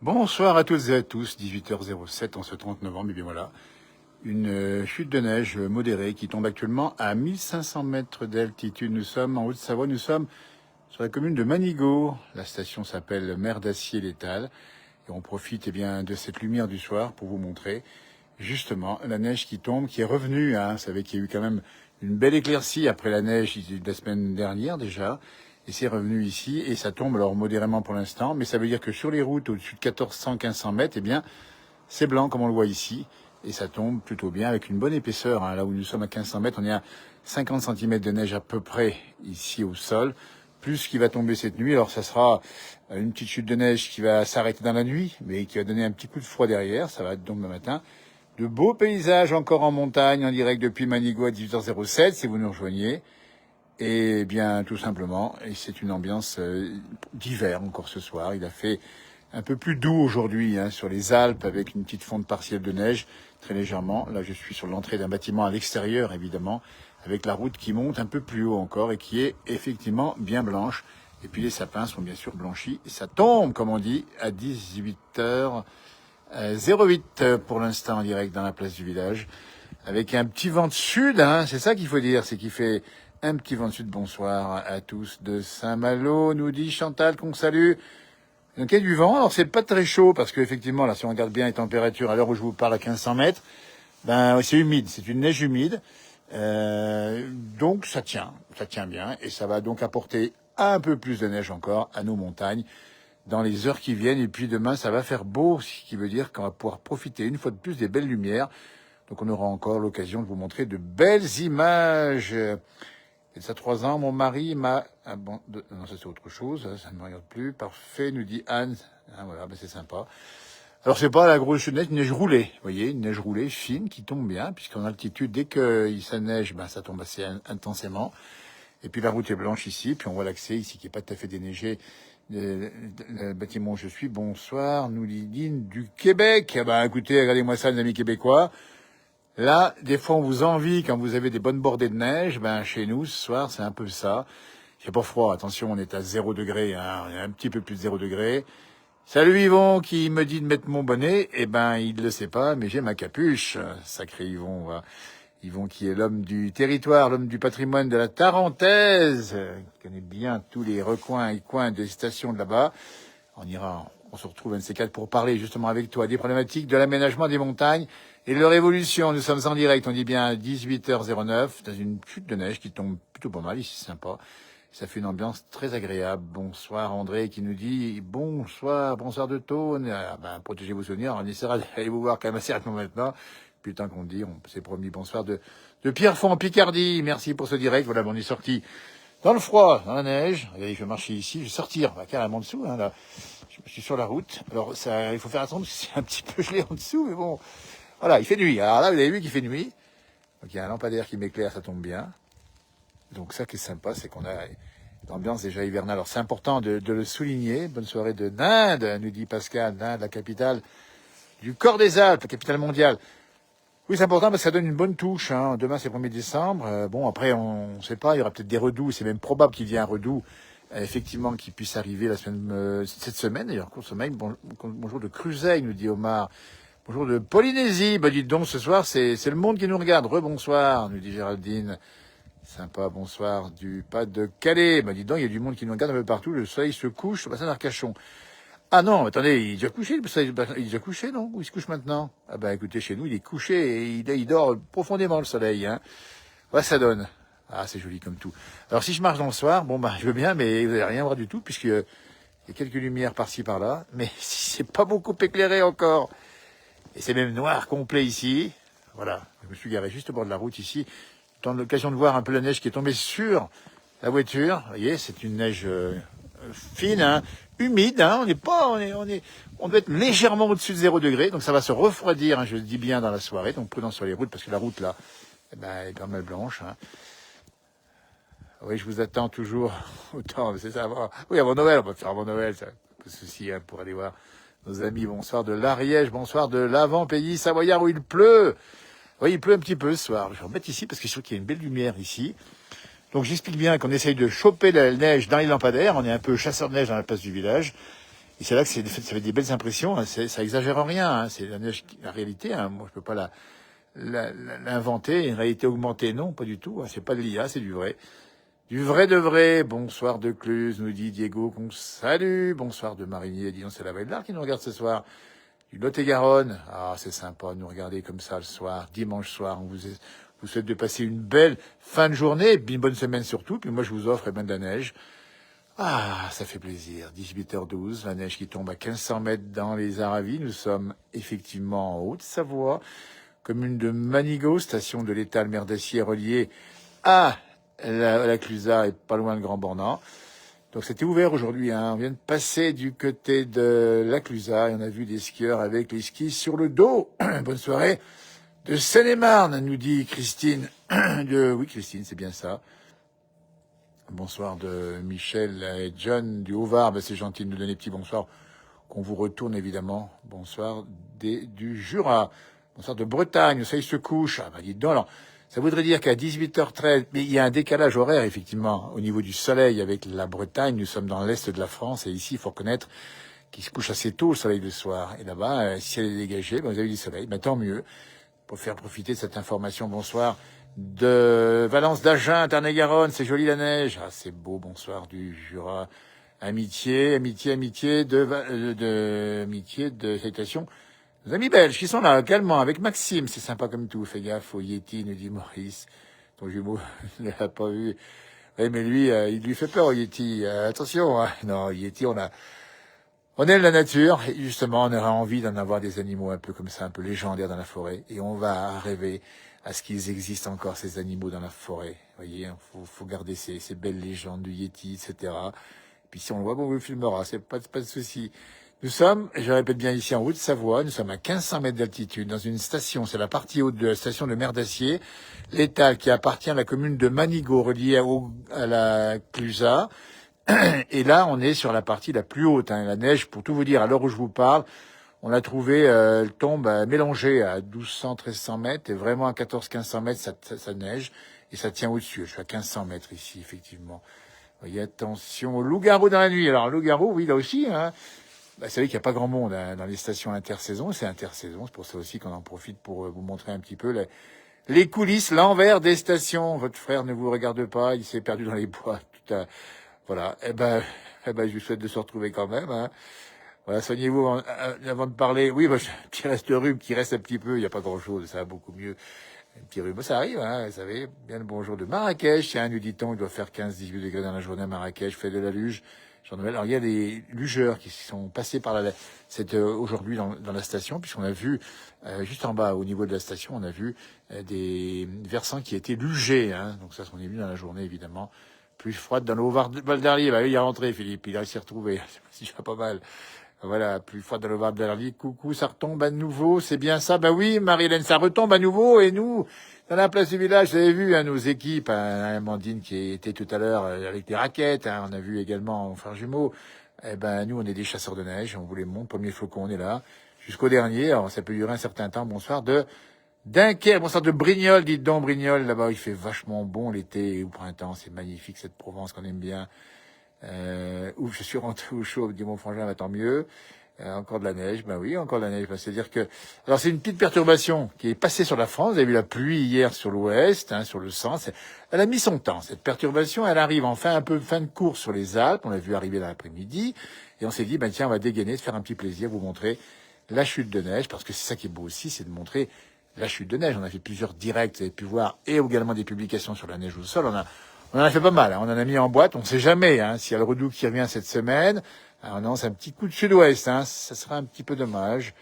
Bonsoir à toutes et à tous, 18h07 en ce 30 novembre, et bien voilà, une chute de neige modérée qui tombe actuellement à 1500 mètres d'altitude. Nous sommes en Haute-Savoie, nous sommes sur la commune de Manigot. La station s'appelle Mer d'Acier l'Étal et on profite de cette lumière du soir pour vous montrer justement la neige qui tombe, qui est revenue. Vous savez qu'il y a eu quand même une belle éclaircie après la neige de la semaine dernière déjà. Et c'est revenu ici, et ça tombe alors modérément pour l'instant, mais ça veut dire que sur les routes au-dessus de 1400-1500 mètres, c'est blanc comme on le voit ici, et ça tombe plutôt bien avec une bonne épaisseur. Là où nous sommes à 1500 mètres, on est à 50 centimètres de neige à peu près ici au sol, plus ce qui va tomber cette nuit. Alors ça sera une petite chute de neige qui va s'arrêter dans la nuit, mais qui va donner un petit coup de froid derrière, ça va être donc demain matin. De beaux paysages encore en montagne, en direct depuis Manigot à 18h07, si vous nous rejoignez. Et bien, tout simplement, et c'est une ambiance d'hiver encore ce soir. Il a fait un peu plus doux aujourd'hui sur les Alpes avec une petite fonte partielle de neige, très légèrement. Là, je suis sur l'entrée d'un bâtiment à l'extérieur, évidemment, avec la route qui monte un peu plus haut encore et qui est effectivement bien blanche. Et puis les sapins sont bien sûr blanchis. Et ça tombe, comme on dit, à 18h08 pour l'instant en direct dans la place du village, avec un petit vent de sud. C'est ça qu'il faut dire, c'est qu'il fait un petit vent de sud. Bonsoir à tous de Saint-Malo, nous dit Chantal qu'on salue. Donc il y a du vent, alors c'est pas très chaud parce qu'effectivement là si on regarde bien les températures à l'heure où je vous parle à 1500 mètres, c'est humide, c'est une neige humide. Donc ça tient bien et ça va donc apporter un peu plus de neige encore à nos montagnes dans les heures qui viennent. Et puis demain ça va faire beau, ce qui veut dire qu'on va pouvoir profiter une fois de plus des belles lumières. Donc on aura encore l'occasion de vous montrer de belles images. Et ça 3 ans, mon mari m'a... Non, ça c'est autre chose, ça ne me regarde plus. Parfait, nous dit Anne. Voilà, c'est sympa. Alors c'est pas la grosse neige, une neige roulée, vous voyez, une neige roulée fine qui tombe bien, puisqu'en altitude, dès qu'il ça neige, ça tombe assez intensément. Et puis la route est blanche ici, puis on voit l'accès ici qui est pas tout à fait déneigé. Le bâtiment où je suis, bonsoir, nous dit Dine du Québec. Écoutez, regardez-moi ça, les amis québécois. Là, des fois, on vous envie quand vous avez des bonnes bordées de neige. Chez nous, ce soir, c'est un peu ça. Il fait pas froid. Attention, on est à 0 degré. On est un petit peu plus de 0 degré. Salut Yvon qui me dit de mettre mon bonnet. Il le sait pas, mais j'ai ma capuche. Sacré Yvon. Yvon qui est l'homme du territoire, l'homme du patrimoine de la Tarentaise, qui connaît bien tous les recoins et coins des stations de là-bas. On se retrouve un de ces quatre pour parler justement avec toi des problématiques de l'aménagement des montagnes et de leur évolution. Nous sommes en direct, on dit bien à 18h09, dans une chute de neige qui tombe plutôt pas mal, ici c'est sympa. Ça fait une ambiance très agréable. Bonsoir André qui nous dit bonsoir de Tône. Protégez vos souvenirs, on essaiera d'aller vous voir quand même assez rapidement maintenant. Putain qu'on dit, on s'est promis bonsoir de Pierrefonds en Picardie. Merci pour ce direct. Voilà, on est sorti dans le froid, dans la neige. Regardez, je vais marcher ici, je vais sortir carrément dessous. Là. Je suis sur la route. Alors ça, il faut faire attention parce que c'est un petit peu gelé en dessous, mais bon. Voilà, il fait nuit. Alors là, vous avez vu qu'il fait nuit. Donc il y a un lampadaire qui m'éclaire, ça tombe bien. Donc ça qui est sympa, c'est qu'on a l'ambiance déjà hivernale. Alors c'est important de le souligner. Bonne soirée de Ninde, nous dit Pascal. Ninde, la capitale du corps des Alpes, la capitale mondiale. Oui, c'est important parce que ça donne une bonne touche. Demain, c'est le 1er décembre. Après, on ne sait pas. Il y aura peut-être des redoux. C'est même probable qu'il y ait un redoux, effectivement, qui puisse arriver cette semaine. D'ailleurs, court semaine. Bonjour de Cruzeil, nous dit Omar. Bonjour de Polynésie. Dites donc, ce soir, c'est le monde qui nous regarde. Rebonsoir, nous dit Géraldine. Sympa, bonsoir du pas de Calais. Dites donc, il y a du monde qui nous regarde un peu partout. Le soleil se couche sur le bassin d'Arcachon. Ah non, attendez, il est déjà couché, il est déjà couché, non? Ou il se couche maintenant? Écoutez, chez nous, il est couché et il dort profondément, le soleil, Ouais, ça donne. Ah, c'est joli comme tout. Alors, si je marche dans le soir, je veux bien, mais vous n'allez rien voir du tout, puisque il y a quelques lumières par-ci, par-là, mais si c'est pas beaucoup éclairé encore. Et c'est même noir complet ici. Voilà. Je me suis garé juste au bord de la route ici, dans l'occasion de voir un peu la neige qui est tombée sur la voiture. Vous voyez, c'est une neige, fine, humide, on doit être légèrement au-dessus de 0 degré, donc ça va se refroidir, je le dis bien dans la soirée, donc prudence sur les routes, parce que la route là, elle est pas mal blanche. Oui, je vous attends toujours autant, c'est ça, oui, avant Noël, on va faire avant Noël, ça, pas de souci, pour aller voir nos amis. Bonsoir de l'Ariège, bonsoir de l'avant-pays savoyard où il pleut. Oui, il pleut un petit peu ce soir. Je vais remettre ici parce que je trouve qu'il y a une belle lumière ici. Donc j'explique bien qu'on essaye de choper la neige dans les lampadaires. On est un peu chasseur de neige dans la place du village. Et c'est là que ça fait des belles impressions. Hein. Ça exagère en rien. Hein. C'est la neige, la réalité. Hein. Moi, je peux pas l'inventer. Une réalité augmentée, non, pas du tout. Hein. C'est pas de l'IA, c'est du vrai. Du vrai de vrai. Bonsoir de Cluse, nous dit Diego. Qu'on salue. Bonsoir de Marigny. Dis donc, c'est la Belle d'Art qui nous regarde ce soir. Du Lot-et-Garonne. Ah, c'est sympa de nous regarder comme ça le soir, dimanche soir. On vous souhaite de passer une belle fin de journée, et puis une bonne semaine surtout. Puis moi, je vous offre de la neige. Ah, ça fait plaisir. 18h12, la neige qui tombe à 1500 mètres dans les Aravis. Nous sommes effectivement en Haute-Savoie, commune de Manigot, station de l'étal mer d'Acier reliée à la Clusaz et pas loin de Grand Bornand. Donc c'était ouvert aujourd'hui. Hein. On vient de passer du côté de la Clusaz et on a vu des skieurs avec les skis sur le dos. Bonne soirée. De Seine-et-Marne, nous dit Christine. Oui, Christine, c'est bien ça. Bonsoir de Michel et John du Haut-Var. Ben, c'est gentil de nous donner petit bonsoir qu'on vous retourne évidemment. Bonsoir du Jura. Bonsoir de Bretagne. Ça, il se couche. Ah, bah, dites donc. Alors, ça voudrait dire qu'à 18h13, mais il y a un décalage horaire, effectivement, au niveau du soleil avec la Bretagne. Nous sommes dans l'est de la France et ici, il faut reconnaître qu'il se couche assez tôt le soleil le soir. Et là-bas, si elle est dégagée, ben, vous avez du soleil. Ben, tant mieux. Pour faire profiter de cette information, bonsoir de Valence d'Agen, Tarn-et-Garonne, c'est joli la neige. Ah, c'est beau, bonsoir du Jura. Amitié de salutations. Nos amis belges qui sont là, calmement, avec Maxime, c'est sympa comme tout. Fais gaffe au Yeti, nous dit Maurice. Ton jumeau ne l'a pas vu. Oui, mais lui, il lui fait peur au Yeti. Attention, hein. Non, Yeti, on aime la nature, et justement, on aurait envie d'en avoir des animaux un peu comme ça, un peu légendaires dans la forêt. Et on va rêver à ce qu'ils existent encore, ces animaux dans la forêt. Vous voyez, faut garder ces belles légendes du Yeti, etc. Puis si on le voit, bon, on vous le filmera, c'est pas de souci. Nous sommes, je répète bien ici, en Haute-Savoie, nous sommes à 1500 mètres d'altitude, dans une station, c'est la partie haute de la station de Mer d'Acier, l'étal qui appartient à la commune de Manigot, reliée à la Clusaz. Et là, on est sur la partie la plus haute. Hein. La neige, pour tout vous dire, à l'heure où je vous parle, on l'a trouvé, elle tombe mélangée à 1200, 1300 mètres. Et vraiment à 1400, 1500 mètres, ça neige. Et ça tient au-dessus. Je suis à 1500 mètres ici, effectivement. Vous voyez, attention au loup-garou dans la nuit. Alors, loup-garou, oui, là aussi. Hein. Bah, vous savez qu'il n'y a pas grand monde hein, dans les stations intersaison. C'est intersaison. C'est pour ça aussi qu'on en profite pour vous montrer un petit peu les coulisses, l'envers des stations. Votre frère ne vous regarde pas. Il s'est perdu dans les bois. Voilà. Je vous souhaite de se retrouver quand même. Hein. Voilà, soignez-vous avant de parler. Oui, j'ai un petit reste de rhume qui reste un petit peu. Il n'y a pas grand-chose. Ça va beaucoup mieux. Un petit rhume, ça arrive. Hein, vous savez. Bien le bonjour de Marrakech. Tiens, nous dit-on, il doit faire 15-18 degrés dans la journée à Marrakech. Fait de la luge. Alors, il y a des lugeurs qui sont passés par aujourd'hui dans la station, puisqu'on a vu, juste en bas, au niveau de la station, on a vu des versants qui étaient lugés. Hein. Donc ça, on est venu dans la journée, évidemment. Plus froide dans le Haut-Val d'Arlier. Bah, il est rentré, Philippe. Il a s'y retrouvé. C'est déjà pas mal. Voilà, plus froide dans le Haut-Val d'Arlier. Coucou, ça retombe à nouveau. C'est bien ça. Bah oui, Marie-Hélène, ça retombe à nouveau. Et nous, dans la place du village, vous avez vu, hein, nos équipes, hein, Amandine qui était tout à l'heure avec des raquettes. Hein, on a vu également mon frère jumeau. Eh ben, nous, on est des chasseurs de neige. On vous les montre. Premier flocon, on est là. Jusqu'au dernier. Alors, ça peut durer un certain temps. Bonsoir de Dunkerque, bonsoir de Brignoles, dites donc Brignoles, là-bas il fait vachement bon l'été et au printemps, c'est magnifique cette Provence qu'on aime bien. Ouf, je suis rentré au chaud, dit mon frangin, bah, tant mieux. Encore de la neige, ben oui, encore de la neige. C'est-à-dire que, alors c'est une petite perturbation qui est passée sur la France. Vous avez vu la pluie hier sur l'ouest, hein, sur le centre. Elle a mis son temps. Cette perturbation, elle arrive enfin un peu fin de course sur les Alpes. On l'a vu arriver dans l'après-midi et on s'est dit, ben tiens, on va dégainer, se faire un petit plaisir, vous montrer la chute de neige, parce que c'est ça qui est beau aussi, c'est de montrer la chute de neige. On a fait plusieurs directs, vous avez pu voir, et également des publications sur la neige au sol. On en a fait pas mal, hein. On en a mis en boîte. On ne sait jamais hein, s'il y a le redoux qui revient cette semaine. Alors non, c'est un petit coup de sud-ouest. Hein. Ça sera un petit peu dommage.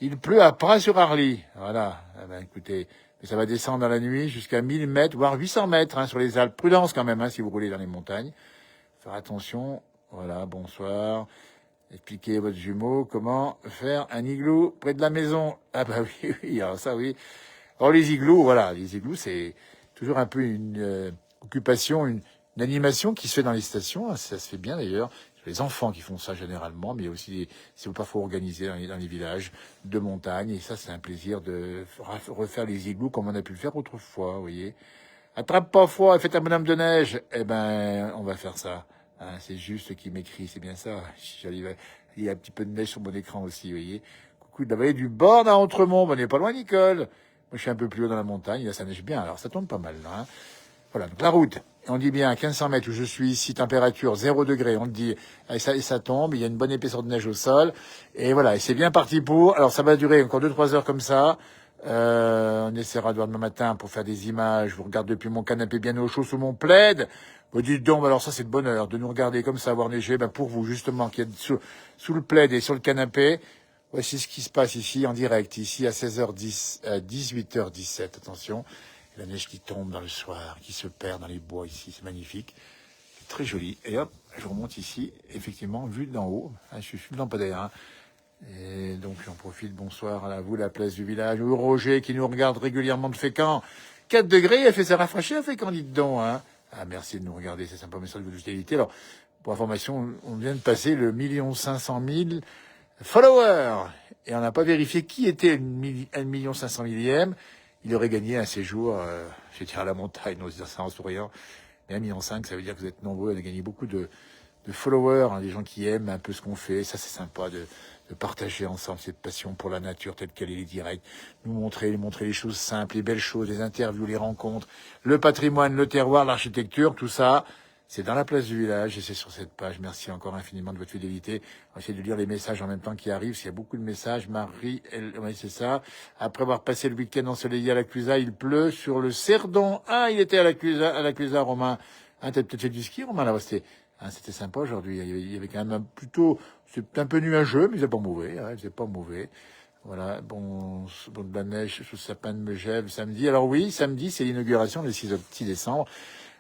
Il pleut à Pras-sur-Arly. Voilà. Eh ben, écoutez, ça va descendre dans la nuit jusqu'à 1000 mètres, voire 800 mètres hein, sur les Alpes. Prudence quand même hein, si vous roulez dans les montagnes. Faire attention. Voilà, bonsoir. Expliquez à votre jumeau comment faire un igloo près de la maison. Ah bah oui, oui, alors ça oui. Alors les igloos, voilà, les igloos, c'est toujours un peu une occupation, une animation qui se fait dans les stations. Ça se fait bien d'ailleurs. C'est les enfants qui font ça généralement, mais il y a aussi c'est parfois organisé dans les villages de montagne. Et ça, c'est un plaisir de refaire les igloos comme on a pu le faire autrefois, vous voyez. Attrape pas froid et faites un bonhomme de neige. Eh ben, on va faire ça. Hein, c'est juste qui m'écrit, c'est bien ça. J'arrive. Il y a un petit peu de neige sur mon écran aussi, vous voyez. Coucou de la vallée du Born à Entremont. On n'est pas loin, Nicole. Moi, je suis un peu plus haut dans la montagne. Là, ça neige bien. Alors, ça tombe pas mal, là. Hein. Voilà. Donc, la route. On dit bien à 1500 mètres où je suis ici, température 0 degré. On le dit. Et ça tombe. Il y a une bonne épaisseur de neige au sol. Et voilà. Et c'est bien parti pour. Alors, ça va durer encore 2-3 heures comme ça. On essaiera de voir demain matin pour faire des images. Je vous regarde depuis mon canapé bien au chaud sous mon plaid. Vous dites donc, alors ça c'est de bonheur de nous regarder comme ça, avoir neigé. Ben pour vous justement qui êtes sous le plaid et sur le canapé, voici ce qui se passe ici en direct, ici à 16h10, à 18h17. Attention, la neige qui tombe dans le soir, qui se perd dans les bois ici, c'est magnifique, c'est très joli. Et hop, je remonte ici, effectivement, vue d'en haut. Je suis sous le lampadaire. Hein. Et donc j'en profite, bonsoir à vous, la place du village, ou Roger qui nous regarde régulièrement de Fécamp. 4 degrés, elle fait ça rafraîchir à Fécamp, dites donc. Hein. Ah, merci de nous regarder, c'est sympa, message de votre fidélité. Alors, pour information, on vient de passer le 1 500 000 followers. Et on n'a pas vérifié qui était le 1 500 000e. Il aurait gagné un séjour, je dirais à la montagne, on se dit ça en souriant. Mais 1,5 million, ça veut dire que vous êtes nombreux, on a gagné beaucoup de followers, hein, des gens qui aiment un peu ce qu'on fait. Ça, c'est sympa de partager ensemble cette passion pour la nature telle qu'elle est, les directs, nous montrer les choses simples, les belles choses, les interviews, les rencontres, le patrimoine, le terroir, l'architecture, tout ça, c'est dans la place du village et c'est sur cette page. Merci encore infiniment de votre fidélité. On va essayer de lire les messages en même temps qui arrivent. S'il y a beaucoup de messages, Marie, oui, c'est ça. Après avoir passé le week-end ensoleillé à la Clusaz, il pleut sur le Cerdon. Ah, il était à la Clusaz, Romain. Ah, t'as peut-être fait du ski, Romain, là, c'était sympa aujourd'hui. Il y avait quand même c'est un peu nuageux, mais c'est pas mauvais. Hein, c'est pas mauvais. Voilà, bon, de la neige sous le sapin de Megève samedi. Alors oui, samedi, c'est l'inauguration le 6 décembre.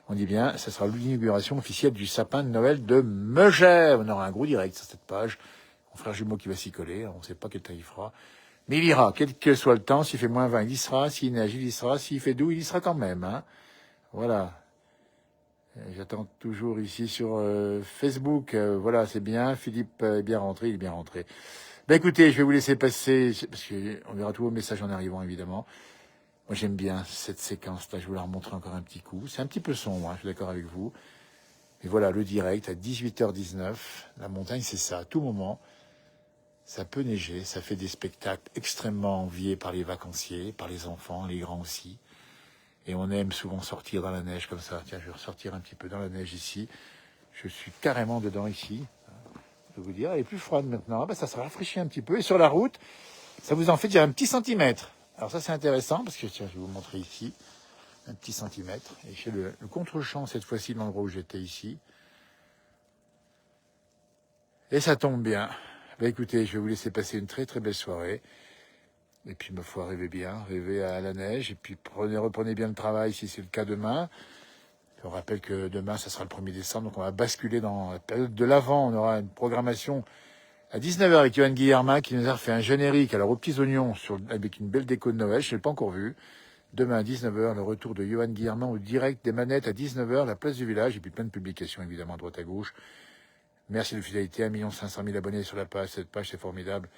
On dit bien, ça sera l'inauguration officielle du sapin de Noël de Megève. On aura un gros direct sur cette page. Mon frère jumeau qui va s'y coller. On ne sait pas quel temps il fera. Mais il ira, quel que soit le temps. S'il fait -20, il y sera. S'il neige, il y sera. S'il fait doux, il y sera quand même. Hein. Voilà. J'attends toujours ici sur Facebook. Voilà, c'est bien. Philippe est bien rentré, il est bien rentré. Ben écoutez, je vais vous laisser passer, parce qu'on verra tous vos messages en arrivant, évidemment. Moi, j'aime bien cette séquence-là. Je vais vous la remontrer encore un petit coup. C'est un petit peu sombre, hein, je suis d'accord avec vous. Mais voilà, le direct à 18h19. La montagne, c'est ça. À tout moment, ça peut neiger. Ça fait des spectacles extrêmement enviés par les vacanciers, par les enfants, les grands aussi. Et on aime souvent sortir dans la neige comme ça. Tiens, je vais ressortir un petit peu dans la neige ici. Je suis carrément dedans ici. Je vais vous dire, elle est plus froide maintenant. Ça se rafraîchit un petit peu. Et sur la route, ça vous en fait dire un petit centimètre. Alors ça, c'est intéressant parce que, tiens, je vais vous montrer ici. Un petit centimètre. Et j'ai le contre-champ cette fois-ci de l'endroit où j'étais ici. Et ça tombe bien. Écoutez, je vais vous laisser passer une très très belle soirée. Et puis, ma foi, rêvez bien, rêvez à la neige. Et puis, reprenez bien le travail si c'est le cas demain. Je vous rappelle que demain, ça sera le 1er décembre. Donc, on va basculer dans la période de l'Avent. On aura une programmation à 19h avec Johan Guillermin qui nous a refait un générique. Alors, aux petits oignons avec une belle déco de Noël. Je ne l'ai pas encore vu. Demain à 19h, le retour de Johan Guillermin au direct des manettes à 19h, la place du village. Et puis, plein de publications, évidemment, à droite à gauche. Merci de fidélité. 1 500 000 abonnés sur la page. Cette page, c'est formidable.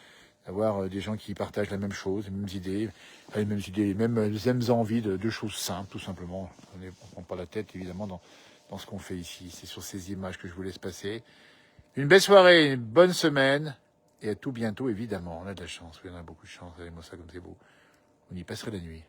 D'avoir des gens qui partagent la même chose, les mêmes envies de choses simples, tout simplement. On ne prend pas la tête, évidemment, dans ce qu'on fait ici. C'est sur ces images que je vous laisse passer. Une belle soirée, une bonne semaine, et à tout bientôt, évidemment. On a de la chance, oui, on a beaucoup de chance. Regardez-moi ça comme c'est beau. On y passerait la nuit.